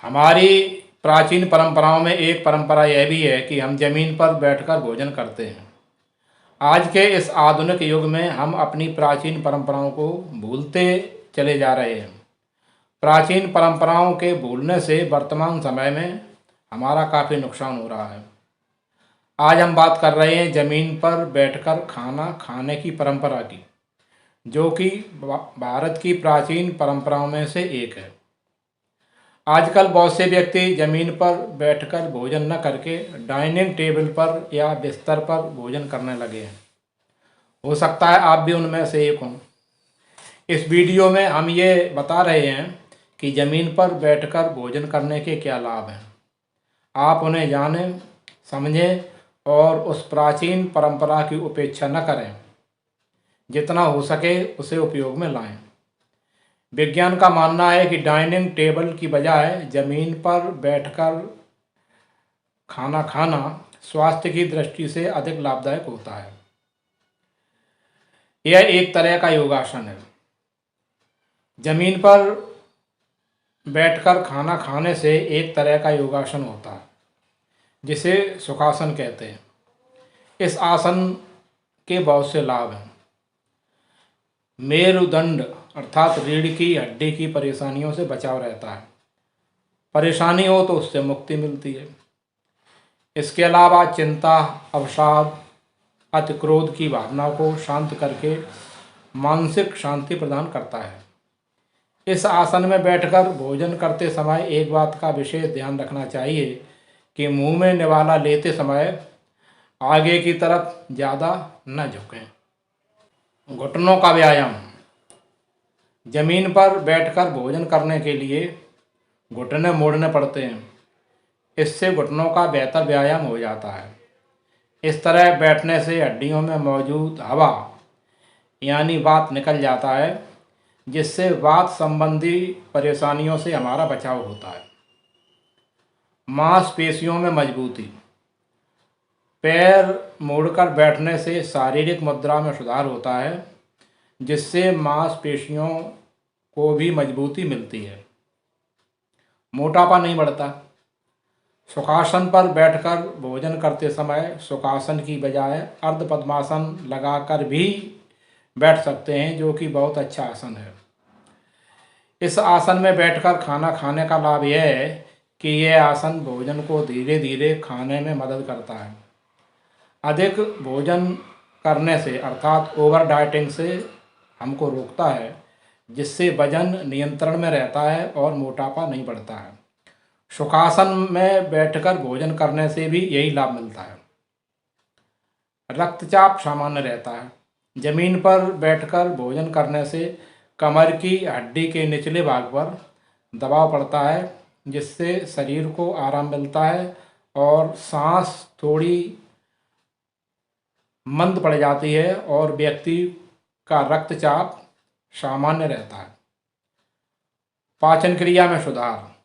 हमारी प्राचीन परंपराओं में एक परंपरा यह भी है कि हम जमीन पर बैठकर भोजन करते हैं। आज के इस आधुनिक युग में हम अपनी प्राचीन परंपराओं को भूलते चले जा रहे हैं। प्राचीन परंपराओं के भूलने से वर्तमान समय में हमारा काफ़ी नुकसान हो रहा है। आज हम बात कर रहे हैं ज़मीन पर बैठकर खाना खाने की परंपरा की, जो कि भारत की प्राचीन परंपराओं में से एक है। आजकल बहुत से व्यक्ति ज़मीन पर बैठकर भोजन न करके डाइनिंग टेबल पर या बिस्तर पर भोजन करने लगे हैं। हो सकता है आप भी उनमें से एक हों। इस वीडियो में हम ये बता रहे हैं कि ज़मीन पर बैठकर भोजन करने के क्या लाभ हैं। आप उन्हें जानें, समझें और उस प्राचीन परंपरा की उपेक्षा न करें। जितना हो सके उसे उपयोग में लाएं। विज्ञान का मानना है कि डाइनिंग टेबल की बजाय ज़मीन पर बैठकर खाना खाना स्वास्थ्य की दृष्टि से अधिक लाभदायक होता है। यह एक तरह का योगासन है। ज़मीन पर बैठकर खाना खाने से एक तरह का योगासन होता है, जिसे सुखासन कहते हैं। इस आसन के बहुत से लाभ हैं। मेरुदंड अर्थात रीढ़ की हड्डी की परेशानियों से बचाव रहता है। परेशानी हो तो उससे मुक्ति मिलती है। इसके अलावा चिंता, अवसाद, अति क्रोध की भावना को शांत करके मानसिक शांति प्रदान करता है। इस आसन में बैठकर भोजन करते समय एक बात का विशेष ध्यान रखना चाहिए कि मुंह में निवाला लेते समय आगे की तरफ ज़्यादा न झुकें। घुटनों का व्यायाम। ज़मीन पर बैठकर भोजन करने के लिए घुटने मोड़ने पड़ते हैं। इससे घुटनों का बेहतर व्यायाम हो जाता है। इस तरह बैठने से हड्डियों में मौजूद हवा यानी वात निकल जाता है, जिससे वात संबंधी परेशानियों से हमारा बचाव होता है। मांसपेशियों में मजबूती। पैर मोड़कर बैठने से शारीरिक मुद्रा में सुधार होता है, जिससे मांसपेशियों को भी मजबूती मिलती है। मोटापा नहीं बढ़ता। सुखासन पर बैठकर भोजन करते समय सुखासन की बजाय अर्ध पद्मासन लगाकर भी बैठ सकते हैं, जो कि बहुत अच्छा आसन है। इस आसन में बैठकर खाना खाने का लाभ यह है कि यह आसन भोजन को धीरे धीरे खाने में मदद करता है। अधिक भोजन करने से अर्थात ओवर डाइटिंग से हमको रोकता है, जिससे वजन नियंत्रण में रहता है और मोटापा नहीं बढ़ता है। सुखासन में बैठकर भोजन करने से भी यही लाभ मिलता है। रक्तचाप सामान्य रहता है। ज़मीन पर बैठकर भोजन करने से कमर की हड्डी के निचले भाग पर दबाव पड़ता है, जिससे शरीर को आराम मिलता है और सांस थोड़ी मंद पड़ जाती है और व्यक्ति का रक्तचाप सामान्य रहता है। पाचन क्रिया में सुधार।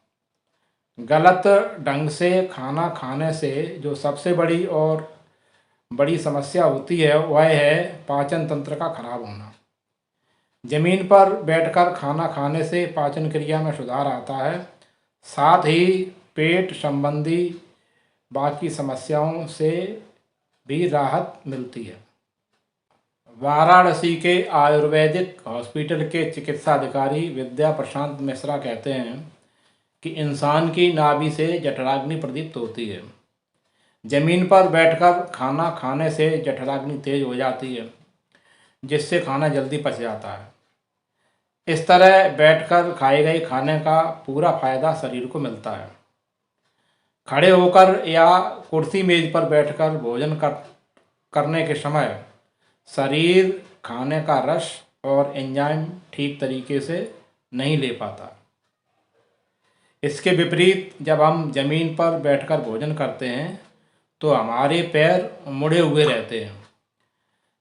गलत ढंग से खाना खाने से जो सबसे बड़ी समस्या होती है वह है पाचन तंत्र का खराब होना। ज़मीन पर बैठकर खाना खाने से पाचन क्रिया में सुधार आता है, साथ ही पेट संबंधी बाकी समस्याओं से भी राहत मिलती है। वाराणसी के आयुर्वेदिक हॉस्पिटल के चिकित्सा अधिकारी विद्या प्रशांत मिश्रा कहते हैं कि इंसान की नाभि से जठराग्नि प्रदीप्त होती है। ज़मीन पर बैठकर खाना खाने से जठराग्नि तेज हो जाती है, जिससे खाना जल्दी पच जाता है। इस तरह बैठकर खाए गए खाने का पूरा फायदा शरीर को मिलता है। खड़े होकर या कुर्सी मेज पर बैठकर भोजन करने के समय शरीर खाने का रस और एंजाइम ठीक तरीके से नहीं ले पाता। इसके विपरीत जब हम ज़मीन पर बैठकर भोजन करते हैं तो हमारे पैर मुड़े हुए रहते हैं।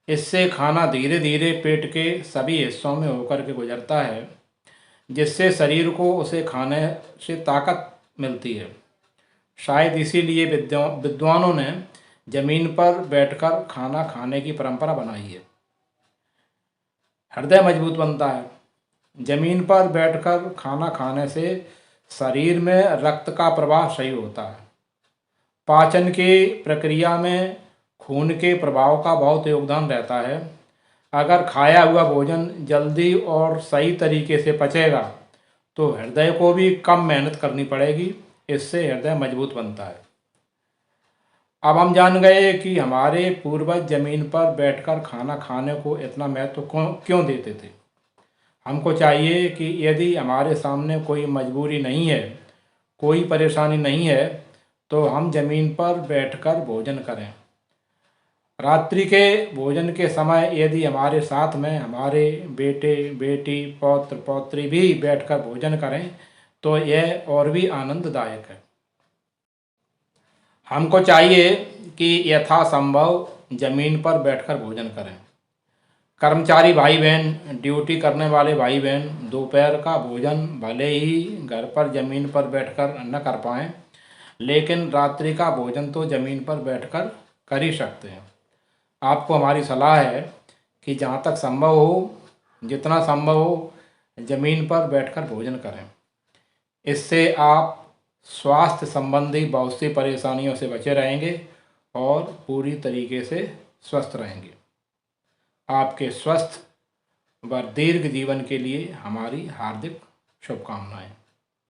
इससे खाना धीरे धीरे पेट के सभी हिस्सों में होकर के गुजरता है, जिससे शरीर को उसे खाने से ताकत मिलती है। शायद इसीलिए विद्वानों ने ज़मीन पर बैठकर खाना खाने की परंपरा बनाई है। हृदय मजबूत बनता है। ज़मीन पर बैठकर खाना खाने से शरीर में रक्त का प्रवाह सही होता है। पाचन की प्रक्रिया में खून के प्रभाव का बहुत योगदान रहता है। अगर खाया हुआ भोजन जल्दी और सही तरीके से पचेगा तो हृदय को भी कम मेहनत करनी पड़ेगी, इससे हृदय मजबूत बनता है। अब हम जान गए कि हमारे पूर्वज जमीन पर बैठकर खाना खाने को इतना महत्व क्यों देते थे। हमको चाहिए कि यदि हमारे सामने कोई मजबूरी नहीं है, कोई परेशानी नहीं है, तो हम ज़मीन पर बैठकर भोजन करें। रात्रि के भोजन के समय यदि हमारे साथ में हमारे बेटे बेटी पौत्र पौत्री भी बैठकर भोजन करें तो यह और भी आनंददायक है। हमको चाहिए कि यथासंभव ज़मीन पर बैठकर भोजन करें। कर्मचारी भाई बहन, ड्यूटी करने वाले भाई बहन दोपहर का भोजन भले ही घर पर ज़मीन पर बैठकर न कर पाएँ, लेकिन रात्रि का भोजन तो ज़मीन पर बैठकर कर ही सकते हैं। आपको हमारी सलाह है कि जहाँ तक संभव हो, जितना संभव हो, ज़मीन पर बैठकर भोजन करें। इससे आप स्वास्थ्य संबंधी बहुत सी परेशानियों से बचे रहेंगे और पूरी तरीके से स्वस्थ रहेंगे। आपके स्वस्थ व दीर्घ जीवन के लिए हमारी हार्दिक शुभकामनाएं।